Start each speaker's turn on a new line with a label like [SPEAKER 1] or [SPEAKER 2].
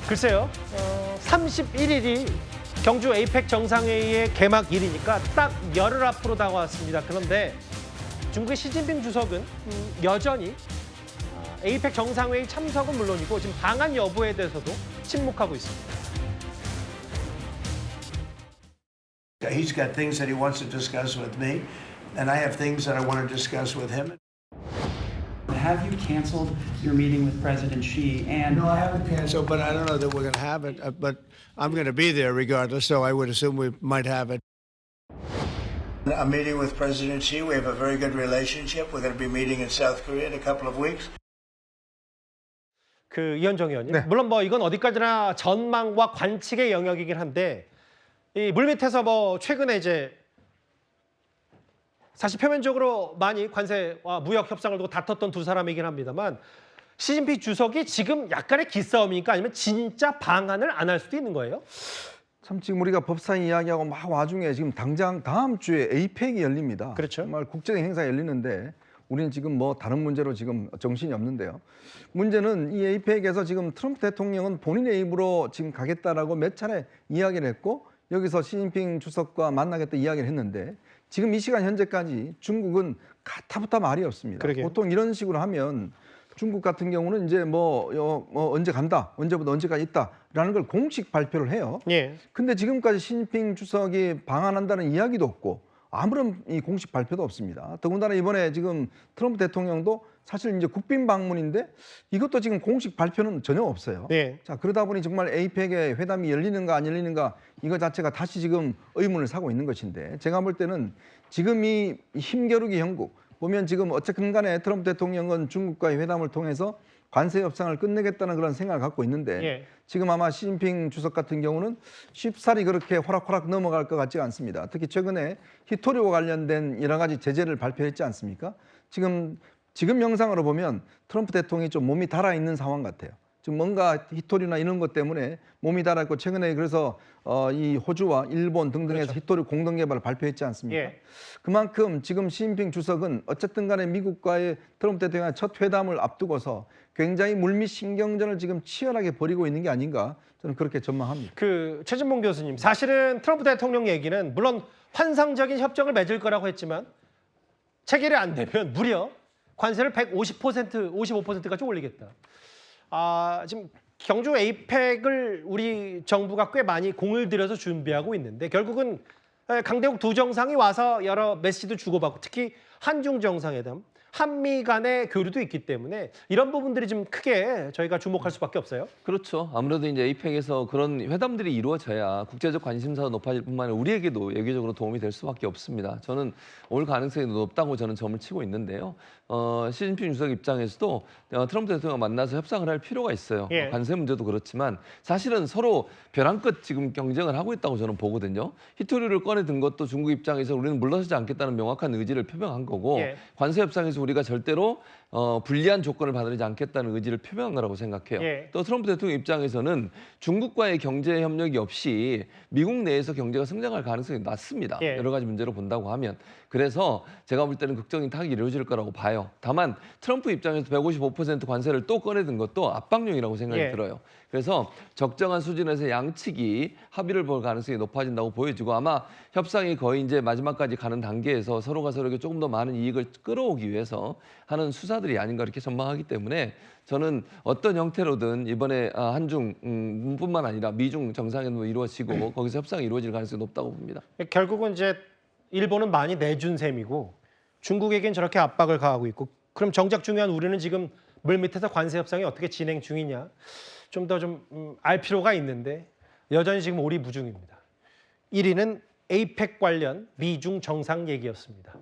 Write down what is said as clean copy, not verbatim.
[SPEAKER 1] 글쎄요, 31일이 경주 에이펙 정상회의의 개막일이니까 딱 열흘 앞으로 다가왔습니다. 그런데 중국의 시진핑 주석은 여전히 에이펙 정상회의 참석은 물론이고 지금 방한 여부에 대해서도 침묵하고 있습니다.
[SPEAKER 2] He's got things that he wants to discuss with me, and I have things that I want to discuss with him.
[SPEAKER 3] Have you canceled your meeting with President Xi? And
[SPEAKER 2] No, I haven't canceled, but I don't know that we're going to have it. But I'm going to be there regardless, so I would assume we might have it. A meeting with President Xi. We have a very good relationship. We're going to be meeting in South Korea in a couple of weeks.
[SPEAKER 1] 이현정 의원님,
[SPEAKER 4] 네.
[SPEAKER 1] 물론 이건 어디까지나 전망과 관측의 영역이긴 한데 이 물밑에서 최근에 이제 사실 표면적으로 많이 관세와 무역 협상을 두고 다퉜던 두 사람이긴 합니다만 시진핑 주석이 지금 약간의 기싸움이니까 아니면 진짜 방한을 안 할 수도 있는 거예요?
[SPEAKER 4] 참 지금 우리가 법상 이야기하고 막 와중에 지금 당장 다음 주에 에이펙이 열립니다.
[SPEAKER 1] 그렇죠.
[SPEAKER 4] 정말 국제적인 행사가 열리는데 우리는 지금 다른 문제로 지금 정신이 없는데요. 문제는 이 에이펙에서 지금 트럼프 대통령은 본인의 입으로 지금 가겠다라고 몇 차례 이야기를 했고 여기서 시진핑 주석과 만나겠다 이야기를 했는데 지금 이 시간 현재까지 중국은 가타부타 말이 없습니다.
[SPEAKER 1] 그러게요.
[SPEAKER 4] 보통 이런 식으로 하면 중국 같은 경우는 이제 언제 간다, 언제부터 언제까지 있다라는 걸 공식 발표를 해요.
[SPEAKER 1] 예.
[SPEAKER 4] 근데 지금까지 시진핑 주석이 방한한다는 이야기도 없고 아무런 이 공식 발표도 없습니다. 더군다나 이번에 지금 트럼프 대통령도 사실 이제 국빈 방문인데 이것도 지금 공식 발표는 전혀 없어요.
[SPEAKER 1] 네.
[SPEAKER 4] 자, 그러다 보니 정말 에이펙의 회담이 열리는가 안 열리는가 이거 자체가 다시 지금 의문을 사고 있는 것인데 제가 볼 때는 지금 이 힘겨루기 형국 보면 지금 어쨌든 간에 트럼프 대통령은 중국과의 회담을 통해서 관세 협상을 끝내겠다는 그런 생각을 갖고 있는데
[SPEAKER 1] 예.
[SPEAKER 4] 지금 아마 시진핑 주석 같은 경우는 쉽사리 그렇게 호락호락 넘어갈 것 같지가 않습니다. 특히 최근에 히토리와 관련된 여러 가지 제재를 발표했지 않습니까? 지금 영상으로 보면 트럼프 대통령이 좀 몸이 달아있는 상황 같아요. 지금 뭔가 히토리나 이런 것 때문에 몸이 달아있고 최근에 그래서 이 호주와 일본 등등에서
[SPEAKER 1] 그렇죠.
[SPEAKER 4] 히토리 공동 개발을 발표했지 않습니까?
[SPEAKER 1] 예.
[SPEAKER 4] 그만큼 지금 시진핑 주석은 어쨌든 간에 미국과의 트럼프 대통령의 첫 회담을 앞두고서 굉장히 물밑 신경전을 지금 치열하게 벌이고 있는 게 아닌가 저는 그렇게 전망합니다.
[SPEAKER 1] 최진봉 교수님, 사실은 트럼프 대통령 얘기는 물론 환상적인 협정을 맺을 거라고 했지만 체결이 안 되면 무려 관세를 150%, 55%까지 올리겠다. 지금 경주 에이펙을 우리 정부가 꽤 많이 공을 들여서 준비하고 있는데 결국은 강대국 두 정상이 와서 여러 메시지도 주고받고 특히 한중 정상회담, 한미 간의 교류도 있기 때문에 이런 부분들이 좀 크게 저희가 주목할 수밖에 없어요.
[SPEAKER 5] 그렇죠. 아무래도 이제 에이펙에서 그런 회담들이 이루어져야 국제적 관심사가 높아질 뿐만 아니라 우리에게도 외교적으로 도움이 될 수밖에 없습니다. 저는 올 가능성이 높다고 저는 점을 치고 있는데요. 시진핑 주석 입장에서도 트럼프 대통령과 만나서 협상을 할 필요가 있어요.
[SPEAKER 1] 예.
[SPEAKER 5] 관세 문제도 그렇지만 사실은 서로 벼랑 끝 지금 경쟁을 하고 있다고 저는 보거든요. 히토리를 꺼내든 것도 중국 입장에서 우리는 물러서지 않겠다는 명확한 의지를 표명한 거고
[SPEAKER 1] 예.
[SPEAKER 5] 관세 협상에서 우리가 절대로 불리한 조건을 받아들이지 않겠다는 의지를 표명한 거라고 생각해요.
[SPEAKER 1] 예.
[SPEAKER 5] 또 트럼프 대통령 입장에서는 중국과의 경제 협력이 없이 미국 내에서 경제가 성장할 가능성이 낮습니다.
[SPEAKER 1] 예.
[SPEAKER 5] 여러 가지 문제로 본다고 하면. 그래서 제가 볼 때는 극적인 타격이 이루어질 거라고 봐요. 다만 트럼프 입장에서 155% 관세를 또 꺼내든 것도 압박용이라고 생각이
[SPEAKER 1] 예.
[SPEAKER 5] 들어요. 그래서 적정한 수준에서 양측이 합의를 볼 가능성이 높아진다고 보여지고 아마 협상이 거의 이제 마지막까지 가는 단계에서 서로가 서로에게 조금 더 많은 이익을 끌어오기 위해서 하는 수사들이 아닌가 이렇게 전망하기 때문에 저는 어떤 형태로든 이번에 한중뿐만 아니라 미중 정상회담도 이루어지고 거기서 협상이 이루어질 가능성이 높다고 봅니다.
[SPEAKER 1] 결국은 이제 일본은 많이 내준 셈이고 중국에겐 저렇게 압박을 가하고 있고 그럼 정작 중요한 우리는 지금 물밑에서 관세 협상이 어떻게 진행 중이냐 좀 더 알 필요가 있는데 여전히 지금 오리무중입니다. 1위는 에이펙 관련 미중 정상 얘기였습니다.